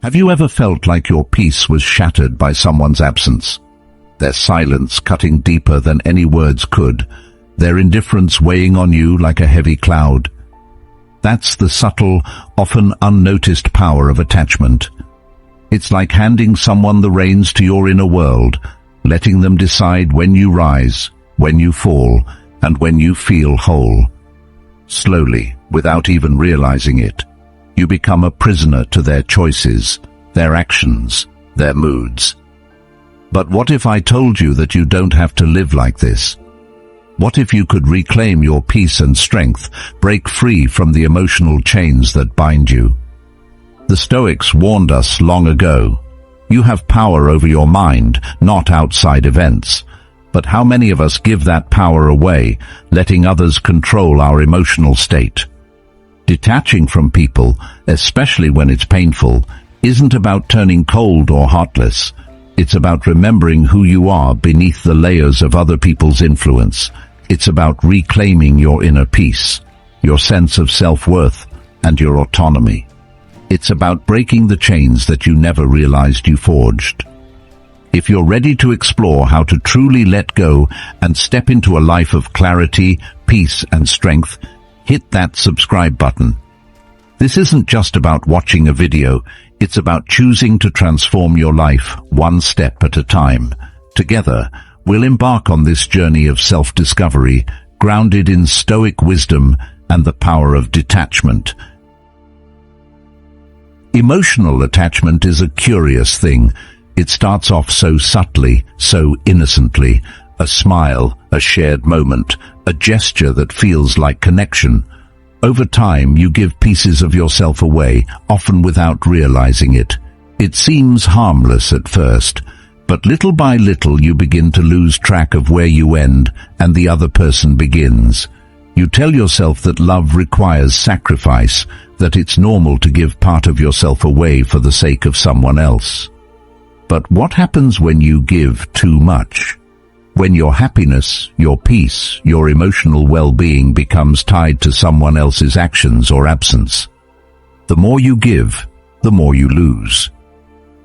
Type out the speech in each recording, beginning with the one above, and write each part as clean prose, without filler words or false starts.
Have you ever felt like your peace was shattered by someone's absence? Their silence cutting deeper than any words could, their indifference weighing on you like a heavy cloud. That's the subtle, often unnoticed power of attachment. It's like handing someone the reins to your inner world, letting them decide when you rise, when you fall, and when you feel whole. Slowly, without even realizing it, you become a prisoner to their choices, their actions, their moods. But what if I told you that you don't have to live like this? What if you could reclaim your peace and strength, break free from the emotional chains that bind you? The Stoics warned us long ago, you have power over your mind, not outside events. But how many of us give that power away, letting others control our emotional state? Detaching from people, especially when it's painful, isn't about turning cold or heartless. It's about remembering who you are beneath the layers of other people's influence. It's about reclaiming your inner peace, your sense of self-worth, and your autonomy. It's about breaking the chains that you never realized you forged. If you're ready to explore how to truly let go and step into a life of clarity, peace, and strength, hit that subscribe button. This isn't just about watching a video, it's about choosing to transform your life one step at a time. Together, we'll embark on this journey of self-discovery, grounded in Stoic wisdom and the power of detachment. Emotional attachment is a curious thing. It starts off so subtly, so innocently. A smile, a shared moment, a gesture that feels like connection. Over time, you give pieces of yourself away, often without realizing it. It seems harmless at first, but little by little you begin to lose track of where you end and the other person begins. You tell yourself that love requires sacrifice, that it's normal to give part of yourself away for the sake of someone else. But what happens when you give too much? When your happiness, your peace, your emotional well-being becomes tied to someone else's actions or absence? The more you give, the more you lose.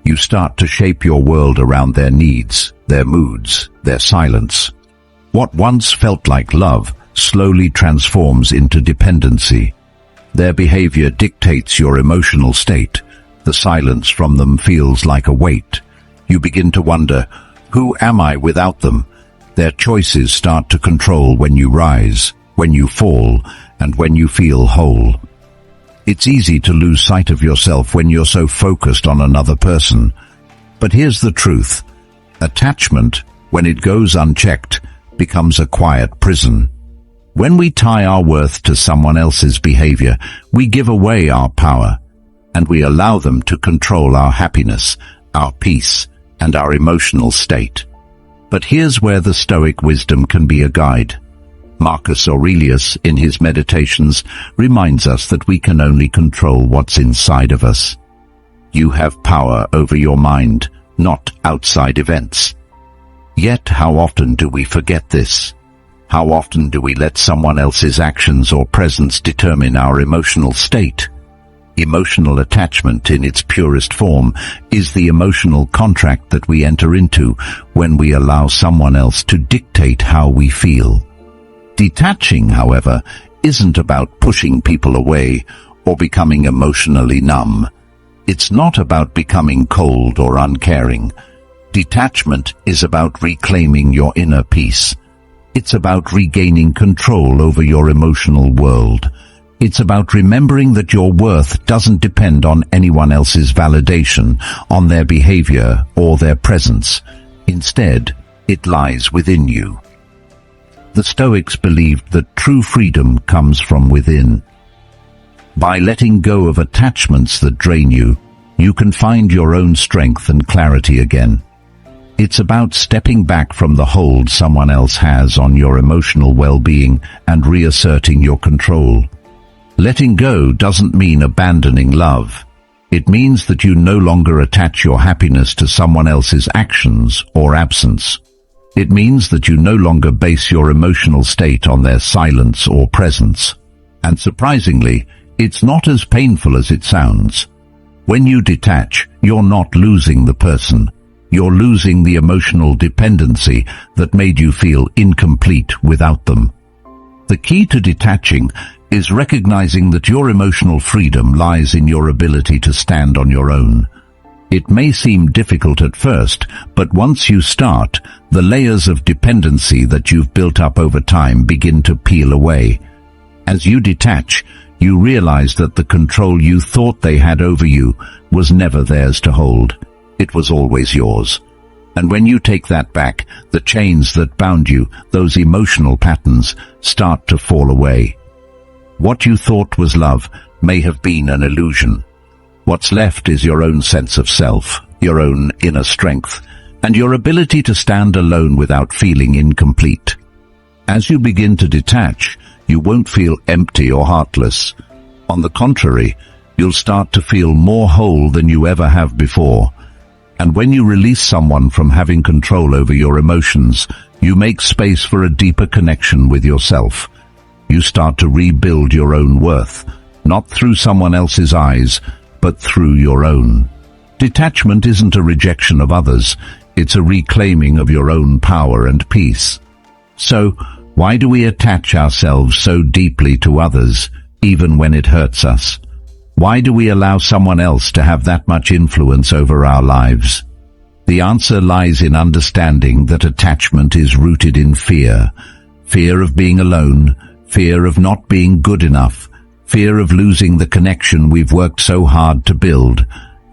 You start to shape your world around their needs, their moods, their silence. What once felt like love slowly transforms into dependency. Their behavior dictates your emotional state. The silence from them feels like a weight. You begin to wonder, who am I without them? Their choices start to control when you rise, when you fall, and when you feel whole. It's easy to lose sight of yourself when you're so focused on another person. But here's the truth. Attachment, when it goes unchecked, becomes a quiet prison. When we tie our worth to someone else's behavior, we give away our power, and we allow them to control our happiness, our peace, and our emotional state. But here's where the Stoic wisdom can be a guide. Marcus Aurelius, in his Meditations, reminds us that we can only control what's inside of us. You have power over your mind, not outside events. Yet how often do we forget this? How often do we let someone else's actions or presence determine our emotional state? Emotional attachment in its purest form is the emotional contract that we enter into when we allow someone else to dictate how we feel. Detaching, however, isn't about pushing people away or becoming emotionally numb. It's not about becoming cold or uncaring. Detachment is about reclaiming your inner peace. It's about regaining control over your emotional world. It's about remembering that your worth doesn't depend on anyone else's validation, on their behavior or their presence. Instead, it lies within you. The Stoics believed that true freedom comes from within. By letting go of attachments that drain you, you can find your own strength and clarity again. It's about stepping back from the hold someone else has on your emotional well-being and reasserting your control. Letting go doesn't mean abandoning love. It means that you no longer attach your happiness to someone else's actions or absence. It means that you no longer base your emotional state on their silence or presence. And surprisingly, it's not as painful as it sounds. When you detach, you're not losing the person. You're losing the emotional dependency that made you feel incomplete without them. The key to detaching is recognizing that your emotional freedom lies in your ability to stand on your own. It may seem difficult at first, but once you start, the layers of dependency that you've built up over time begin to peel away. As you detach, you realize that the control you thought they had over you was never theirs to hold. It was always yours. And when you take that back, the chains that bound you, those emotional patterns, start to fall away. What you thought was love may have been an illusion. What's left is your own sense of self, your own inner strength, and your ability to stand alone without feeling incomplete. As you begin to detach, you won't feel empty or heartless. On the contrary, you'll start to feel more whole than you ever have before. And when you release someone from having control over your emotions, you make space for a deeper connection with yourself. You start to rebuild your own worth, not through someone else's eyes, but through your own. Detachment isn't a rejection of others, it's a reclaiming of your own power and peace. So, why do we attach ourselves so deeply to others, even when it hurts us? Why do we allow someone else to have that much influence over our lives? The answer lies in understanding that attachment is rooted in fear. Fear of being alone, fear of not being good enough, fear of losing the connection we've worked so hard to build.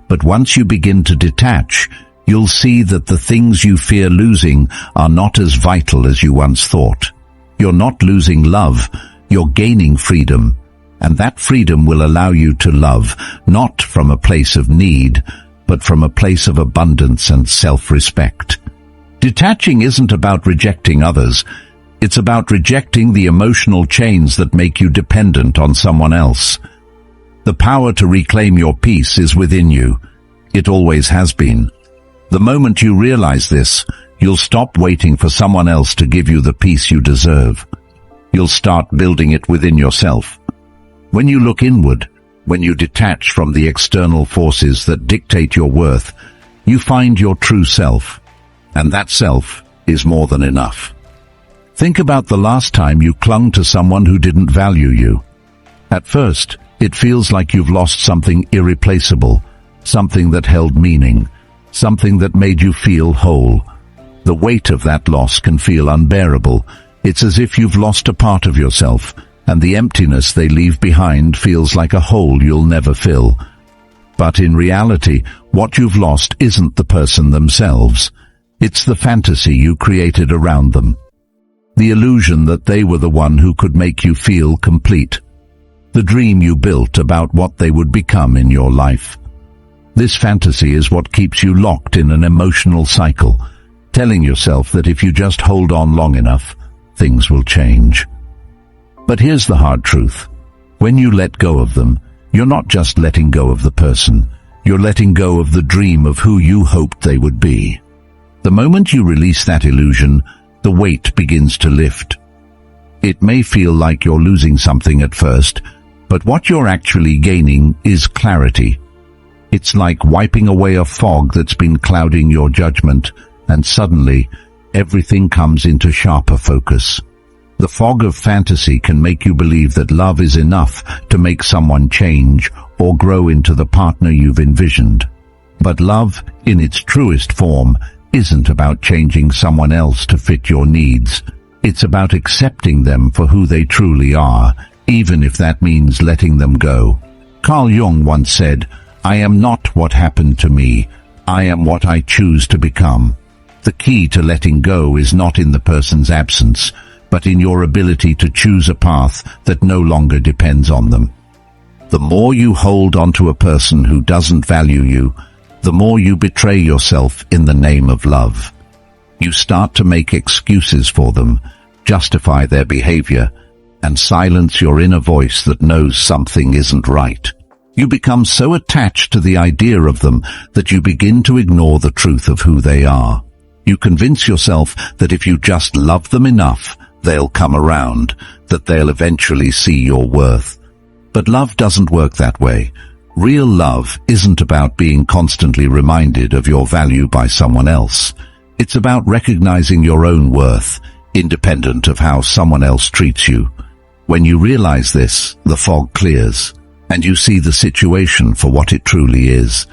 But once you begin to detach, you'll see that the things you fear losing are not as vital as you once thought. You're not losing love, you're gaining freedom. And that freedom will allow you to love, not from a place of need, but from a place of abundance and self-respect. Detaching isn't about rejecting others. It's about rejecting the emotional chains that make you dependent on someone else. The power to reclaim your peace is within you. It always has been. The moment you realize this, you'll stop waiting for someone else to give you the peace you deserve. You'll start building it within yourself. When you look inward, when you detach from the external forces that dictate your worth, you find your true self. And that self is more than enough. Think about the last time you clung to someone who didn't value you. At first, it feels like you've lost something irreplaceable, something that held meaning, something that made you feel whole. The weight of that loss can feel unbearable. It's as if you've lost a part of yourself, and the emptiness they leave behind feels like a hole you'll never fill. But in reality, what you've lost isn't the person themselves. It's the fantasy you created around them. The illusion that they were the one who could make you feel complete. The dream you built about what they would become in your life. This fantasy is what keeps you locked in an emotional cycle, telling yourself that if you just hold on long enough, things will change. But here's the hard truth. When you let go of them, you're not just letting go of the person. You're letting go of the dream of who you hoped they would be. The moment you release that illusion, the weight begins to lift. It may feel like you're losing something at first, but what you're actually gaining is clarity. It's like wiping away a fog that's been clouding your judgment, and suddenly, everything comes into sharper focus. The fog of fantasy can make you believe that love is enough to make someone change or grow into the partner you've envisioned. But love, in its truest form, isn't about changing someone else to fit your needs. It's about accepting them for who they truly are, even if that means letting them go. Carl Jung once said, "I am not what happened to me. I am what I choose to become." The key to letting go is not in the person's absence, but in your ability to choose a path that no longer depends on them. The more you hold onto a person who doesn't value you, the more you betray yourself in the name of love. You start to make excuses for them, justify their behavior, and silence your inner voice that knows something isn't right. You become so attached to the idea of them that you begin to ignore the truth of who they are. You convince yourself that if you just love them enough, they'll come around, that they'll eventually see your worth. But love doesn't work that way. Real love isn't about being constantly reminded of your value by someone else. It's about recognizing your own worth, independent of how someone else treats you. When you realize this, the fog clears, and you see the situation for what it truly is.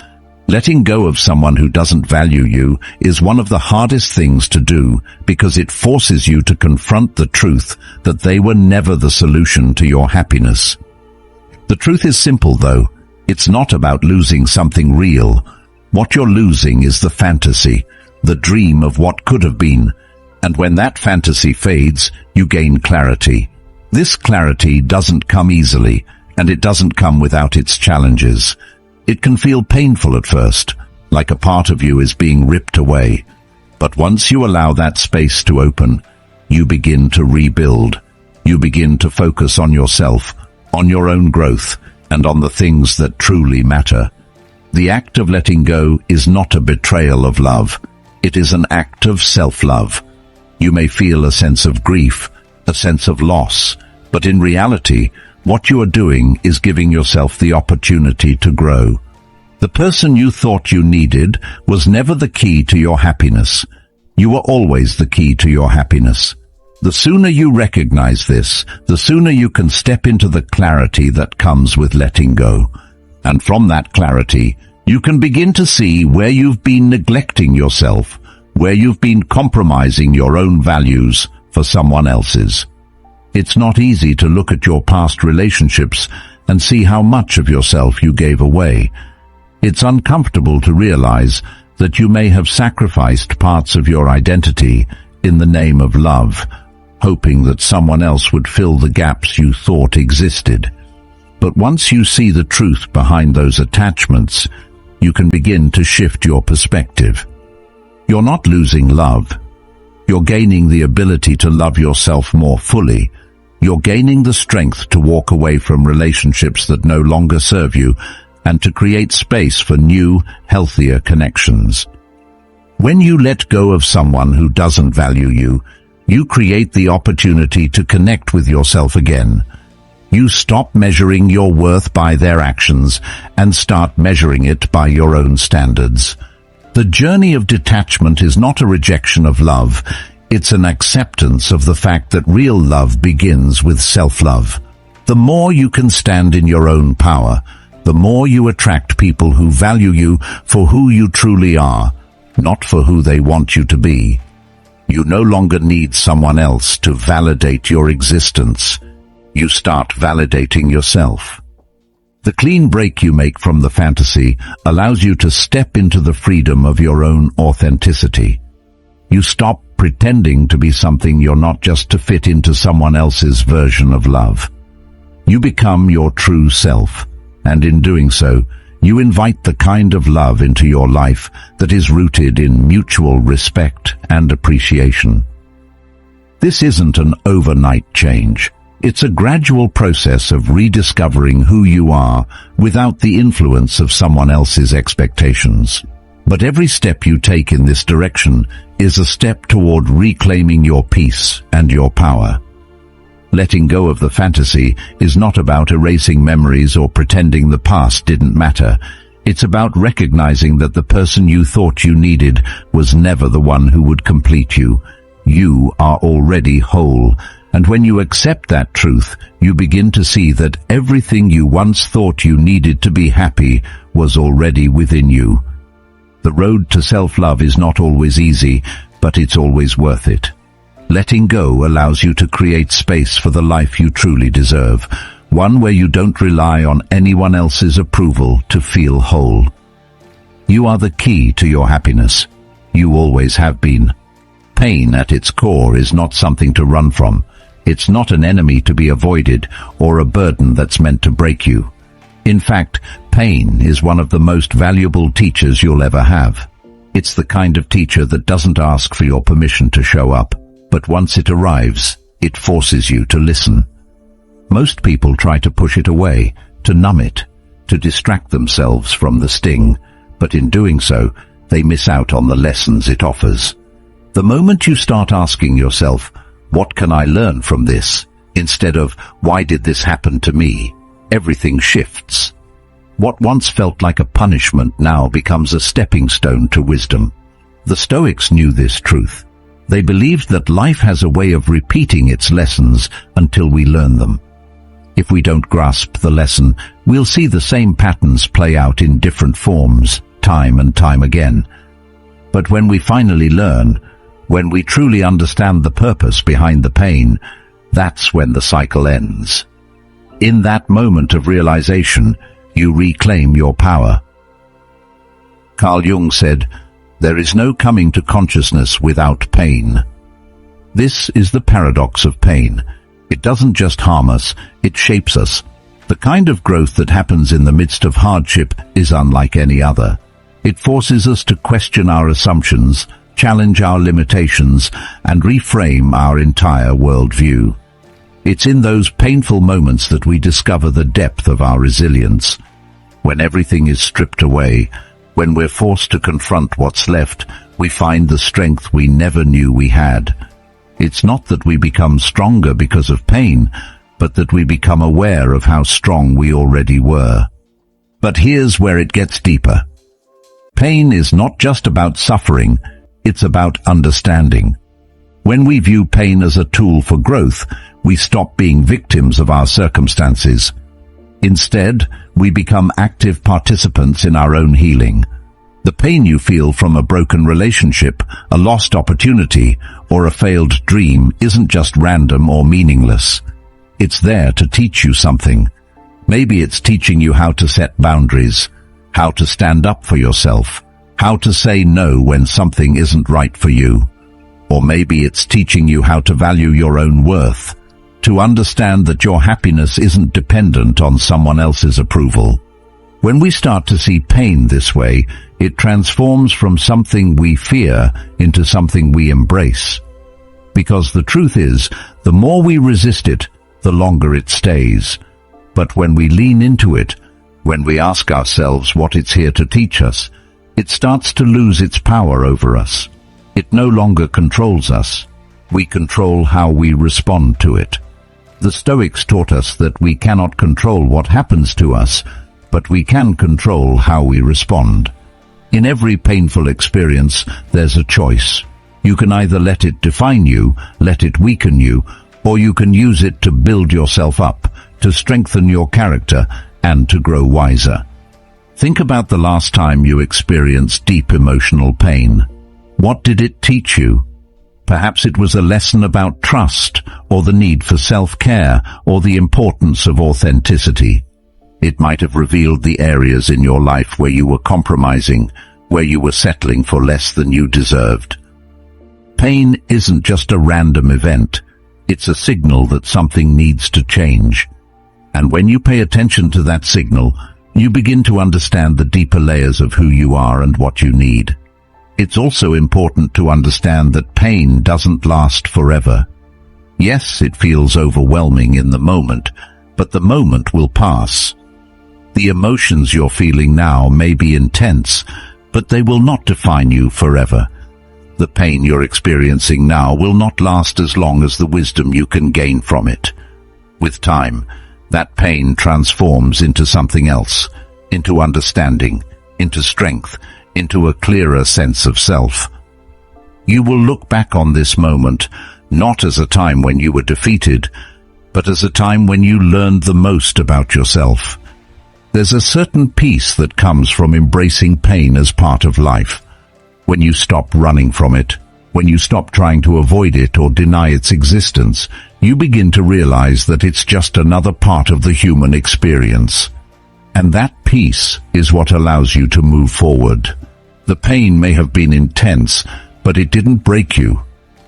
Letting go of someone who doesn't value you is one of the hardest things to do because it forces you to confront the truth that they were never the solution to your happiness. The truth is simple, though. It's not about losing something real. What you're losing is the fantasy, the dream of what could have been. And when that fantasy fades, you gain clarity. This clarity doesn't come easily, and it doesn't come without its challenges. It can feel painful at first, like a part of you is being ripped away. But once you allow that space to open, you begin to rebuild. You begin to focus on yourself, on your own growth, and on the things that truly matter. The act of letting go is not a betrayal of love. It is an act of self-love. You may feel a sense of grief, a sense of loss, but in reality, what you are doing is giving yourself the opportunity to grow. The person you thought you needed was never the key to your happiness. You were always the key to your happiness. The sooner you recognize this, the sooner you can step into the clarity that comes with letting go. And from that clarity, you can begin to see where you've been neglecting yourself, where you've been compromising your own values for someone else's. It's not easy to look at your past relationships and see how much of yourself you gave away. It's uncomfortable to realize that you may have sacrificed parts of your identity in the name of love, hoping that someone else would fill the gaps you thought existed. But once you see the truth behind those attachments, you can begin to shift your perspective. You're not losing love. You're gaining the ability to love yourself more fully. You're gaining the strength to walk away from relationships that no longer serve you and to create space for new, healthier connections. When you let go of someone who doesn't value you, you create the opportunity to connect with yourself again. You stop measuring your worth by their actions and start measuring it by your own standards. The journey of detachment is not a rejection of love. It's an acceptance of the fact that real love begins with self-love. The more you can stand in your own power, the more you attract people who value you for who you truly are, not for who they want you to be. You no longer need someone else to validate your existence. You start validating yourself. The clean break you make from the fantasy allows you to step into the freedom of your own authenticity. You stop pretending to be something you're not just to fit into someone else's version of love. You become your true self, and in doing so, you invite the kind of love into your life that is rooted in mutual respect and appreciation. This isn't an overnight change. It's a gradual process of rediscovering who you are without the influence of someone else's expectations. But every step you take in this direction is a step toward reclaiming your peace and your power. Letting go of the fantasy is not about erasing memories or pretending the past didn't matter. It's about recognizing that the person you thought you needed was never the one who would complete you. You are already whole, and when you accept that truth, you begin to see that everything you once thought you needed to be happy was already within you. The road to self-love is not always easy, but it's always worth it. Letting go allows you to create space for the life you truly deserve, one where you don't rely on anyone else's approval to feel whole. You are the key to your happiness. You always have been. Pain at its core is not something to run from. It's not an enemy to be avoided or a burden that's meant to break you. In fact, pain is one of the most valuable teachers you'll ever have. It's the kind of teacher that doesn't ask for your permission to show up, but once it arrives, it forces you to listen. Most people try to push it away, to numb it, to distract themselves from the sting, but in doing so, they miss out on the lessons it offers. The moment you start asking yourself, "What can I learn from this?" instead of "Why did this happen to me?" everything shifts. What once felt like a punishment now becomes a stepping stone to wisdom. The Stoics knew this truth. They believed that life has a way of repeating its lessons until we learn them. If we don't grasp the lesson, we'll see the same patterns play out in different forms, time and time again. But when we finally learn, when we truly understand the purpose behind the pain, that's when the cycle ends. In that moment of realization, you reclaim your power. Carl Jung said, "There is no coming to consciousness without pain." This is the paradox of pain. It doesn't just harm us, it shapes us. The kind of growth that happens in the midst of hardship is unlike any other. It forces us to question our assumptions, challenge our limitations, and reframe our entire worldview. It's in those painful moments that we discover the depth of our resilience. When everything is stripped away, when we're forced to confront what's left, we find the strength we never knew we had. It's not that we become stronger because of pain, but that we become aware of how strong we already were. But here's where it gets deeper. Pain is not just about suffering, it's about understanding. When we view pain as a tool for growth, we stop being victims of our circumstances. Instead, we become active participants in our own healing. The pain you feel from a broken relationship, a lost opportunity, or a failed dream isn't just random or meaningless. It's there to teach you something. Maybe it's teaching you how to set boundaries, how to stand up for yourself, how to say no when something isn't right for you. Or maybe it's teaching you how to value your own worth, to understand that your happiness isn't dependent on someone else's approval. When we start to see pain this way, it transforms from something we fear into something we embrace. Because the truth is, the more we resist it, the longer it stays. But when we lean into it, when we ask ourselves what it's here to teach us, it starts to lose its power over us. It no longer controls us. We control how we respond to it. The Stoics taught us that we cannot control what happens to us, but we can control how we respond. In every painful experience, there's a choice. You can either let it define you, let it weaken you, or you can use it to build yourself up, to strengthen your character, and to grow wiser. Think about the last time you experienced deep emotional pain. What did it teach you? Perhaps it was a lesson about trust, or the need for self-care, or the importance of authenticity. It might have revealed the areas in your life where you were compromising, where you were settling for less than you deserved. Pain isn't just a random event. It's a signal that something needs to change. And when you pay attention to that signal, you begin to understand the deeper layers of who you are and what you need. It's also important to understand that pain doesn't last forever. Yes, it feels overwhelming in the moment, but the moment will pass. The emotions you're feeling now may be intense, but they will not define you forever. The pain you're experiencing now will not last as long as the wisdom you can gain from it. With time, that pain transforms into something else, into understanding, into strength, into a clearer sense of self. You will look back on this moment not as a time when you were defeated, but as a time when you learned the most about yourself. There's a certain peace that comes from embracing pain as part of life. When you stop running from it, when you stop trying to avoid it or deny its existence, you begin to realize that it's just another part of the human experience. And that peace is what allows you to move forward. The pain may have been intense, but it didn't break you.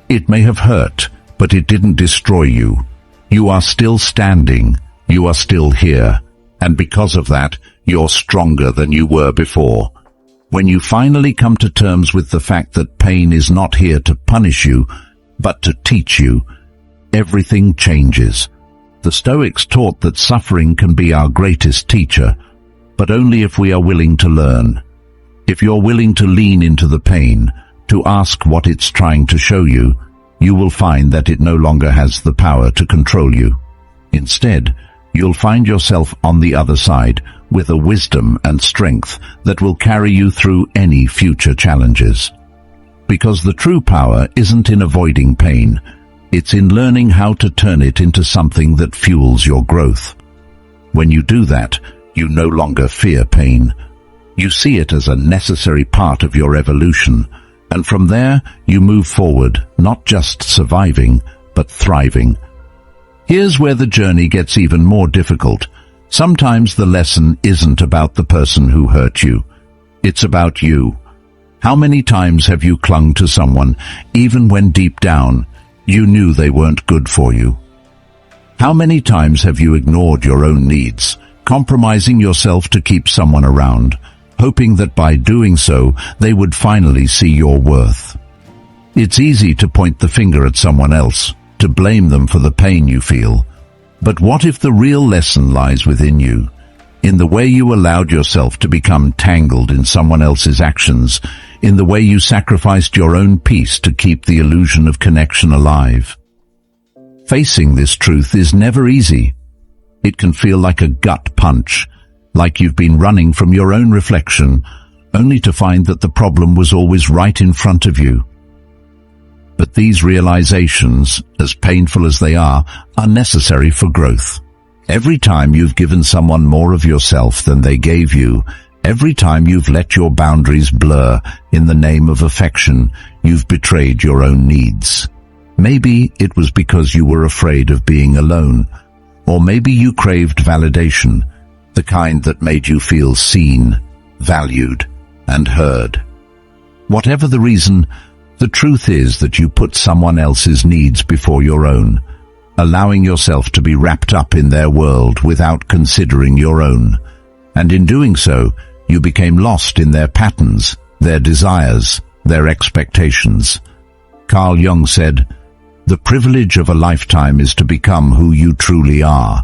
It may have hurt, but it didn't destroy you. You are still standing. You are still here. And because of that, you're stronger than you were before. When you finally come to terms with the fact that pain is not here to punish you, but to teach you, everything changes. The Stoics taught that suffering can be our greatest teacher, but only if we are willing to learn. If you're willing to lean into the pain, to ask what it's trying to show you, you will find that it no longer has the power to control you. Instead, you'll find yourself on the other side, with a wisdom and strength that will carry you through any future challenges. Because the true power isn't in avoiding pain, it's in learning how to turn it into something that fuels your growth. When you do that, you no longer fear pain. You see it as a necessary part of your evolution, and from there you move forward, not just surviving, but thriving. Here's where the journey gets even more difficult. Sometimes the lesson isn't about the person who hurt you. It's about you. How many times have you clung to someone, even when deep down you knew they weren't good for you? How many times have you ignored your own needs, compromising yourself to keep someone around, hoping that by doing so they would finally see your worth? It's easy to point the finger at someone else, to blame them for the pain you feel. But what if the real lesson lies within you, in the way you allowed yourself to become tangled in someone else's actions, in the way you sacrificed your own peace to keep the illusion of connection alive? Facing this truth is never easy. It can feel like a gut punch, like you've been running from your own reflection, only to find that the problem was always right in front of you. But these realizations, as painful as they are necessary for growth. Every time you've given someone more of yourself than they gave you, every time you've let your boundaries blur in the name of affection, you've betrayed your own needs. Maybe it was because you were afraid of being alone, or maybe you craved validation, the kind that made you feel seen, valued, and heard. Whatever the reason, the truth is that you put someone else's needs before your own, allowing yourself to be wrapped up in their world without considering your own. And in doing so, you became lost in their patterns, their desires, their expectations. Carl Jung said, "The privilege of a lifetime is to become who you truly are."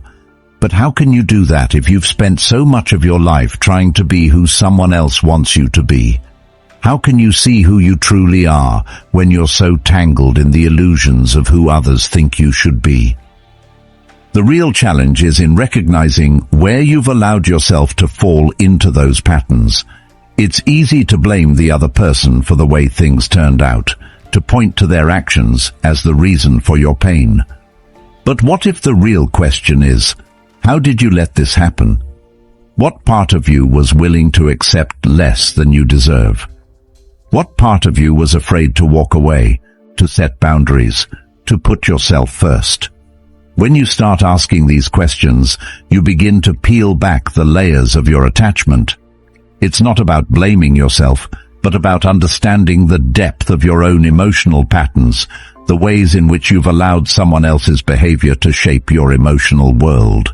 But how can you do that if you've spent so much of your life trying to be who someone else wants you to be? How can you see who you truly are when you're so tangled in the illusions of who others think you should be? The real challenge is in recognizing where you've allowed yourself to fall into those patterns. It's easy to blame the other person for the way things turned out, to point to their actions as the reason for your pain. But what if the real question is, how did you let this happen? What part of you was willing to accept less than you deserve? What part of you was afraid to walk away, to set boundaries, to put yourself first? When you start asking these questions, you begin to peel back the layers of your attachment. It's not about blaming yourself, but about understanding the depth of your own emotional patterns, the ways in which you've allowed someone else's behavior to shape your emotional world.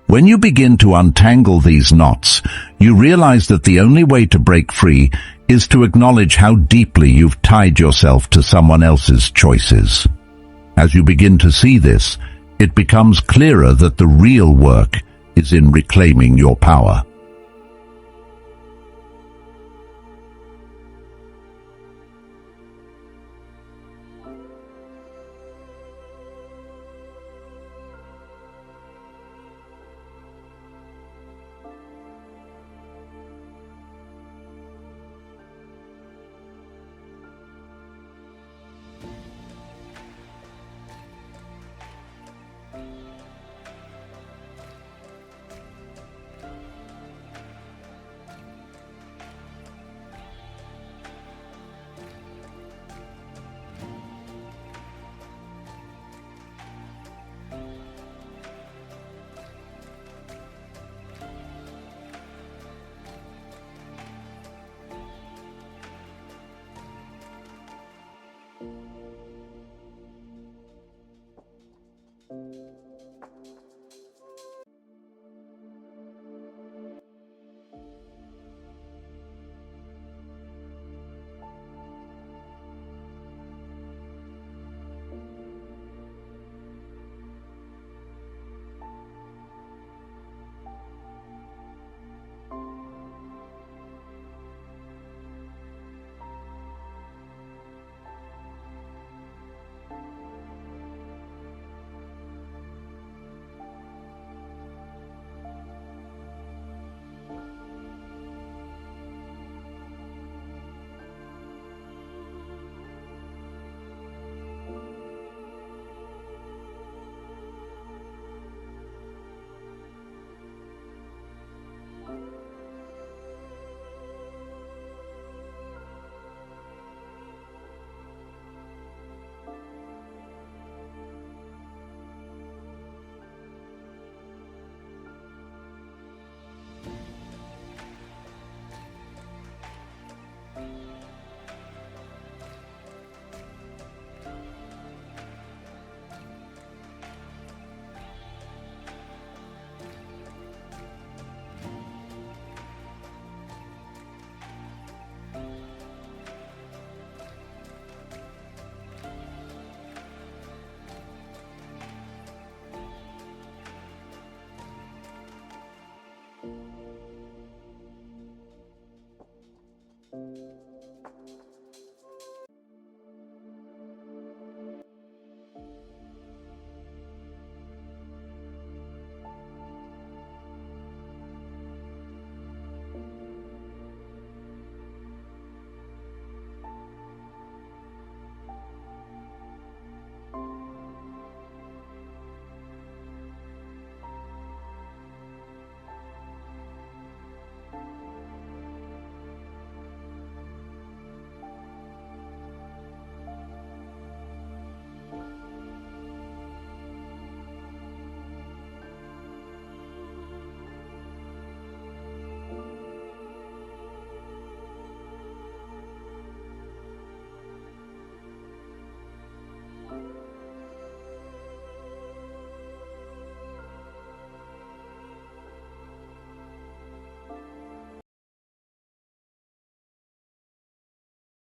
When you begin to untangle these knots, you realize that the only way to break free is to acknowledge how deeply you've tied yourself to someone else's choices. As you begin to see this, it becomes clearer that the real work is in reclaiming your power.